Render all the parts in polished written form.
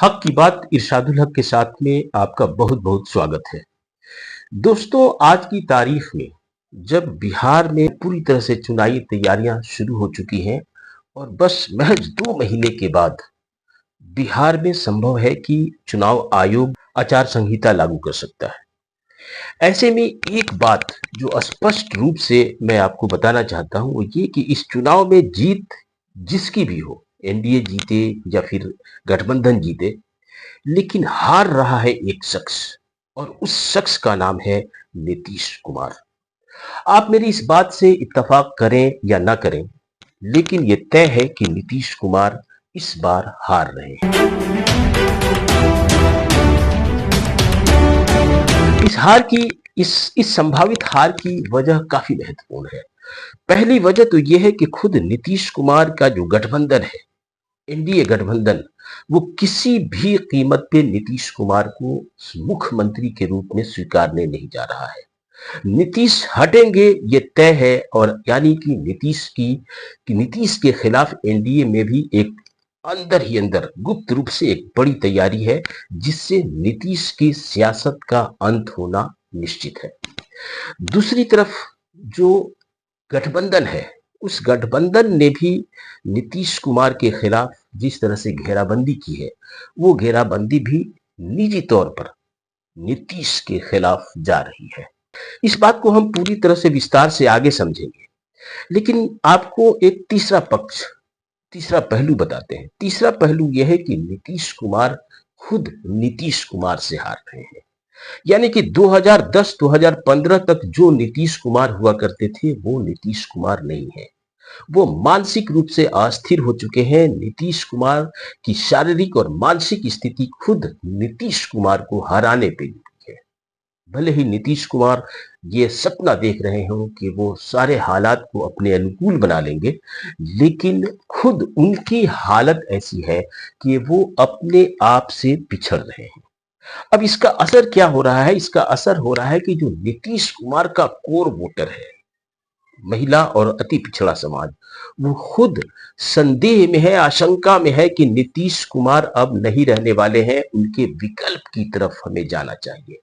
हक की बात इरशादुल हक के साथ में आपका बहुत बहुत स्वागत है। दोस्तों, आज की तारीख में जब बिहार में पूरी तरह से चुनावी तैयारियां शुरू हो चुकी हैं और बस महज 2 महीने के बाद बिहार में संभव है कि चुनाव आयोग आचार संहिता लागू कर सकता है। ऐसे में एक बात जो स्पष्ट रूप से मैं आपको बताना चाहता हूं वो ये कि इस चुनाव में जीत जिसकी भी हो, एनडीए जीते या फिर गठबंधन जीते, लेकिन हार रहा है एक शख्स और उस शख्स का नाम है नीतीश कुमार। आप मेरी इस बात से इत्तेफाक करें या ना करें, लेकिन यह तय है कि नीतीश कुमार इस बार हार रहे हैं। इस हार की इस संभावित हार की वजह काफी महत्वपूर्ण है। पहली वजह तो यह है कि खुद नीतीश कुमार का जो गठबंधन है, एनडीए गठबंधन, वो किसी भी कीमत पे नीतीश कुमार को मुख्यमंत्री के रूप में स्वीकारने नहीं जा रहा है। नीतीश हटेंगे ये तय है, और यानी कि नीतीश के खिलाफ एनडीए में भी एक अंदर ही अंदर गुप्त रूप से एक बड़ी तैयारी है, जिससे नीतीश की सियासत का अंत होना निश्चित है। दूसरी तरफ जो गठबंधन है, उस गठबंधन ने भी नीतीश कुमार के खिलाफ जिस तरह से घेराबंदी की है, वो घेराबंदी भी निजी तौर पर नीतीश के खिलाफ जा रही है। इस बात को हम पूरी तरह से विस्तार से आगे समझेंगे, लेकिन आपको एक तीसरा पहलू बताते हैं। तीसरा पहलू यह है कि नीतीश कुमार खुद नीतीश कुमार से हार रहे हैं। यानी कि 2010-2015 तक जो नीतीश कुमार हुआ करते थे वो नीतीश कुमार नहीं है। वो मानसिक रूप से अस्थिर हो चुके हैं। नीतीश कुमार की शारीरिक और मानसिक स्थिति खुद नीतीश कुमार को हराने पे है। भले ही नीतीश कुमार ये सपना देख रहे हो कि वो सारे हालात को अपने अनुकूल बना लेंगे, लेकिन खुद उनकी हालत ऐसी है कि वो अपने आप से पिछड़ रहे हैं। अब इसका असर क्या हो रहा है? इसका असर हो रहा है कि जो नीतीश कुमार का कोर वोटर है, महिला और अति पिछड़ा समाज, वो खुद संदेह में है, आशंका में है कि नीतीश कुमार अब नहीं रहने वाले हैं, उनके विकल्प की तरफ हमें जाना चाहिए।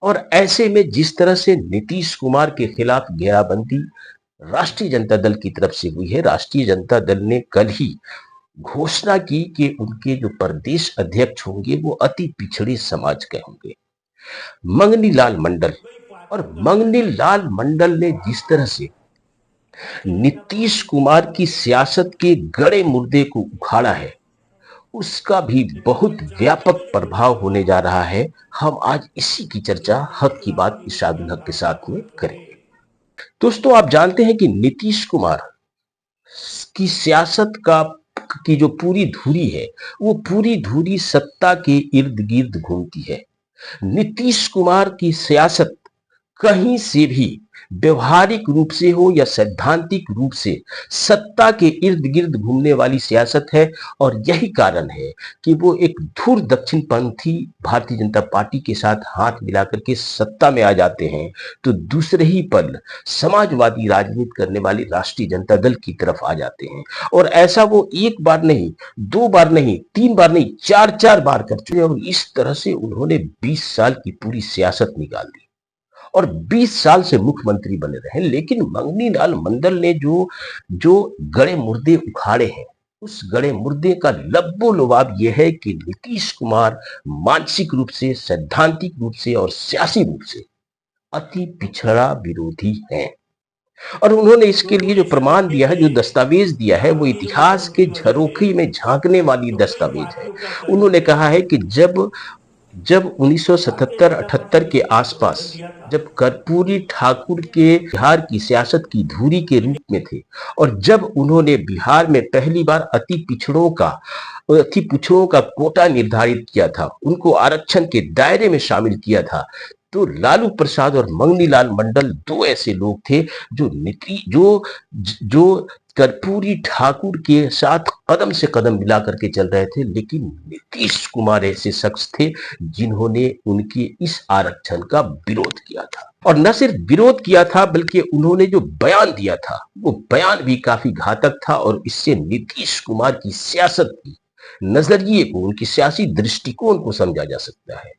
और ऐसे में जिस तरह से नीतीश कुमार के खिलाफ घेराबंदी राष्ट्रीय जनता दल की तरफ से हुई है, राष्ट्रीय जनता दल ने कल ही घोषणा की कि उनके जो प्रदेश अध्यक्ष होंगे वो अति पिछड़े समाज के होंगे, मंगनी लाल मंडल। और मंगनी लाल मंडल ने जिस तरह से नीतीश कुमार की सियासत के गड़े मुर्दे को उखाड़ा है, उसका भी बहुत व्यापक प्रभाव होने जा रहा है। हम आज इसी की चर्चा हक की बात इरशादुल हक के साथ में करेंगे। दोस्तों, आप जानते हैं कि नीतीश कुमार की सियासत की जो पूरी धुरी है, वो पूरी धुरी सत्ता के इर्द गिर्द घूमती है। नीतीश कुमार की सियासत कहीं से भी व्यवहारिक रूप से हो या सैद्धांतिक रूप से सत्ता के इर्द गिर्द घूमने वाली सियासत है। और यही कारण है कि वो एक धुर दक्षिणपंथी भारतीय जनता पार्टी के साथ हाथ मिलाकर के सत्ता में आ जाते हैं, तो दूसरे ही पल समाजवादी राजनीति करने वाली राष्ट्रीय जनता दल की तरफ आ जाते हैं। और ऐसा वो एक बार नहीं, 2 बार नहीं, 3 बार नहीं, 4 बार कर चुके हैं। और इस तरह से उन्होंने 20 साल की पूरी सियासत निकाल दी और 20 साल से मुख्यमंत्री बने रहे। लेकिन मंगनी लाल मंडल ने जो जो गड़े मुर्दे उखाड़े हैं, उस गड़े मुर्दे का लब्बो लुबाब यह है कि नीतीश कुमार मानसिक रूप से, सैद्धांतिक रूप से और सियासी रूप से अति पिछड़ा विरोधी है। और उन्होंने इसके लिए जो प्रमाण दिया है, जो दस्तावेज दिया है, वो इतिहास के झरोखे में झांकने वाली दस्तावेज है। उन्होंने कहा है कि जब 1977-78 के आसपास, जब कर्पूरी ठाकुर के बिहार की सियासत की धुरी के रूप में थे, और जब उन्होंने बिहार में पहली बार अति पिछड़ों का कोटा निर्धारित किया था, उनको आरक्षण के दायरे में शामिल किया था, तो लालू प्रसाद और मंगनी लाल मंडल 2 ऐसे लोग थे जो कर्पूरी ठाकुर के साथ कदम से कदम मिला करके चल रहे थे। लेकिन नीतीश कुमार ऐसे शख्स थे जिन्होंने उनके इस आरक्षण का विरोध किया था, और न सिर्फ विरोध किया था बल्कि उन्होंने जो बयान दिया था वो बयान भी काफी घातक था, और इससे नीतीश कुमार की सियासत की नजरिए को, उनकी सियासी दृष्टिकोण को समझा जा सकता है।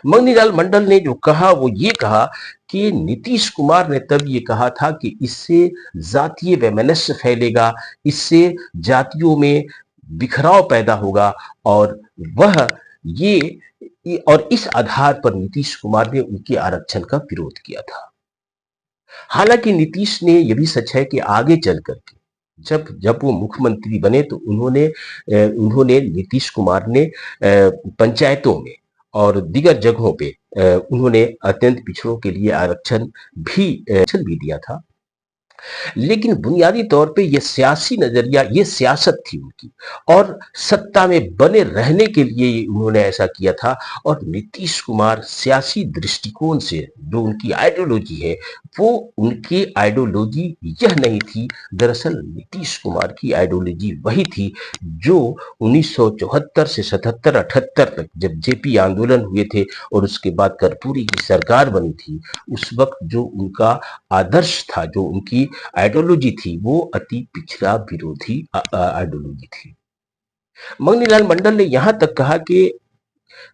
मगनीलाल मंडल ने जो कहा वो ये कहा कि नीतीश कुमार ने तब ये कहा था कि इससे जातीय वैमनस्य फैलेगा, इससे जातियों में बिखराव पैदा होगा, और वह और इस आधार पर नीतीश कुमार ने उनके आरक्षण का विरोध किया था। हालांकि नीतीश ने, यह भी सच है कि आगे चल करके जब जब वो मुख्यमंत्री बने तो उन्होंने नीतीश कुमार ने पंचायतों में और दीगर जगहों पे उन्होंने अत्यंत पिछड़ों के लिए आरक्षण भी दिया था। लेकिन बुनियादी तौर पे ये सियासी नजरिया, ये सियासत थी उनकी, और सत्ता में बने रहने के लिए उन्होंने ऐसा किया था। और नीतीश कुमार सियासी दृष्टिकोण से जो उनकी आइडियोलॉजी है, वो उनकी आइडियोलॉजी यह नहीं थी। दरअसल नीतीश कुमार की आइडियोलॉजी वही थी जो 1974 से 77-78 तक जब जेपी आंदोलन हुए थे और उसके बाद कर्पूरी की सरकार बनी थी, उस वक्त जो उनका आदर्श था, जो उनकी आइडियोलॉजी थी, वो अति पिछड़ा विरोधी आइडियोलॉजी थी। मगनीलाल मंडल ने यहां तक कहा कि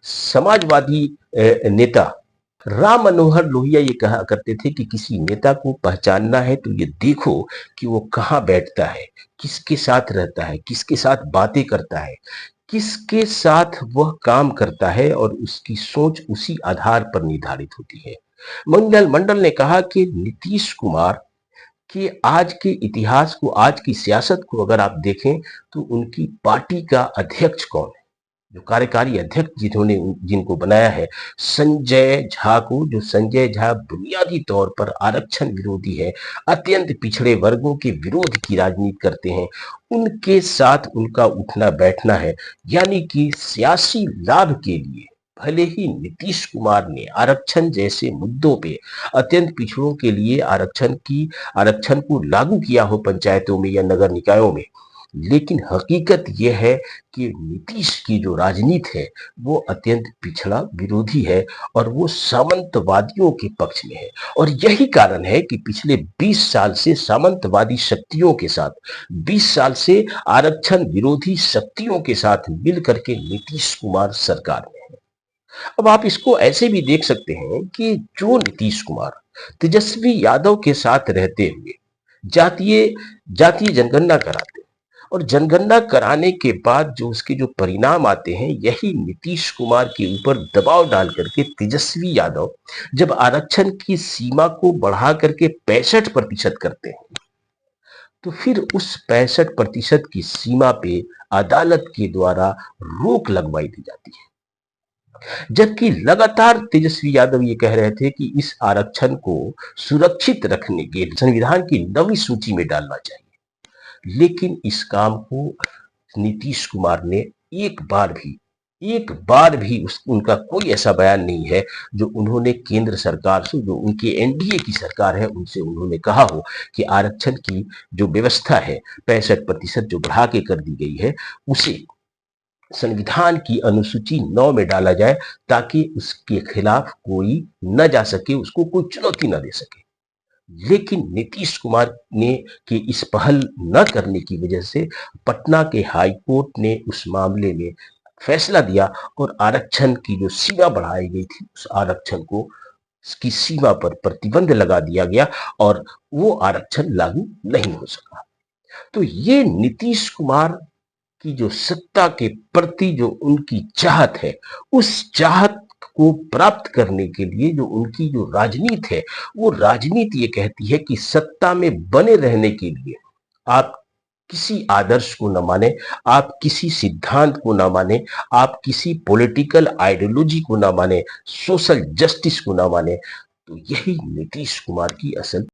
समाजवादी नेता राम मनोहर लोहिया ये कहा करते थे कि किसी नेता को पहचानना है तो ये देखो कि वो कहाँ बैठता है, किसके साथ रहता है, किसके साथ बातें करता है, किसके साथ वह काम करता है, और उसकी सोच उसी आधार पर निर्धारित होती है। मगनीलाल मंडल ने कहा कि नीतीश कुमार कि आज के इतिहास को, आज की सियासत को अगर आप देखें तो उनकी पार्टी का अध्यक्ष कौन है, जो कार्यकारी अध्यक्ष जिनको बनाया है, संजय झा को। जो संजय झा बुनियादी तौर पर आरक्षण विरोधी है, अत्यंत पिछड़े वर्गों के विरोध की राजनीति करते हैं, उनके साथ उनका उठना बैठना है। यानी कि सियासी लाभ के लिए भले ही नीतीश कुमार ने आरक्षण जैसे मुद्दों पे अत्यंत पिछड़ों के लिए आरक्षण को लागू किया हो पंचायतों में या नगर निकायों में, लेकिन हकीकत यह है कि नीतीश की जो राजनीति है वो अत्यंत पिछड़ा विरोधी है, और वो सामंतवादियों के पक्ष में है। और यही कारण है कि पिछले 20 साल से सामंतवादी शक्तियों के साथ, 20 साल से आरक्षण विरोधी शक्तियों के साथ मिलकर के नीतीश कुमार सरकार में है। अब आप इसको ऐसे भी देख सकते हैं कि जो नीतीश कुमार तेजस्वी यादव के साथ रहते हुए जातीय जातीय जनगणना कराते हैं, और जनगणना कराने के बाद जो उसके जो परिणाम आते हैं, यही नीतीश कुमार के ऊपर दबाव डाल करके तेजस्वी यादव जब आरक्षण की सीमा को बढ़ा करके 65% करते हैं, तो फिर उस 65% की सीमा पे अदालत के द्वारा रोक लगवाई दी जाती है। जबकि लगातार तेजस्वी यादव ये कह रहे थे कि इस आरक्षण को सुरक्षित रखने के लिए संविधान की 9वीं सूची में डालना चाहिए। लेकिन इस काम को नीतीश कुमार ने एक बार भी उनका कोई ऐसा बयान नहीं है जो उन्होंने केंद्र सरकार से, जो उनके एनडीए की सरकार है, उनसे उन्होंने कहा हो कि आरक्षण की जो व्यवस्था है 65% जो बढ़ा के कर दी गई है, उसे संविधान की अनुसूची 9 में डाला जाए, ताकि उसके खिलाफ कोई न जा सके, उसको कोई चुनौती न दे सके। लेकिन नीतीश कुमार ने के इस पहल न करने की वजह से पटना के हाई कोर्ट ने उस मामले में फैसला दिया, और आरक्षण की जो सीमा बढ़ाई गई थी, उस आरक्षण को इसकी सीमा पर प्रतिबंध लगा दिया गया, और वो आरक्षण लागू नहीं हो सका। तो ये नीतीश कुमार की जो सत्ता के प्रति जो उनकी चाहत है, उस चाहत को प्राप्त करने के लिए जो उनकी जो राजनीति है, वो राजनीति ये कहती है कि सत्ता में बने रहने के लिए आप किसी आदर्श को न माने, आप किसी सिद्धांत को न माने, आप किसी पॉलिटिकल आइडियोलॉजी को न माने, सोशल जस्टिस को न माने। तो यही नीतीश कुमार की असल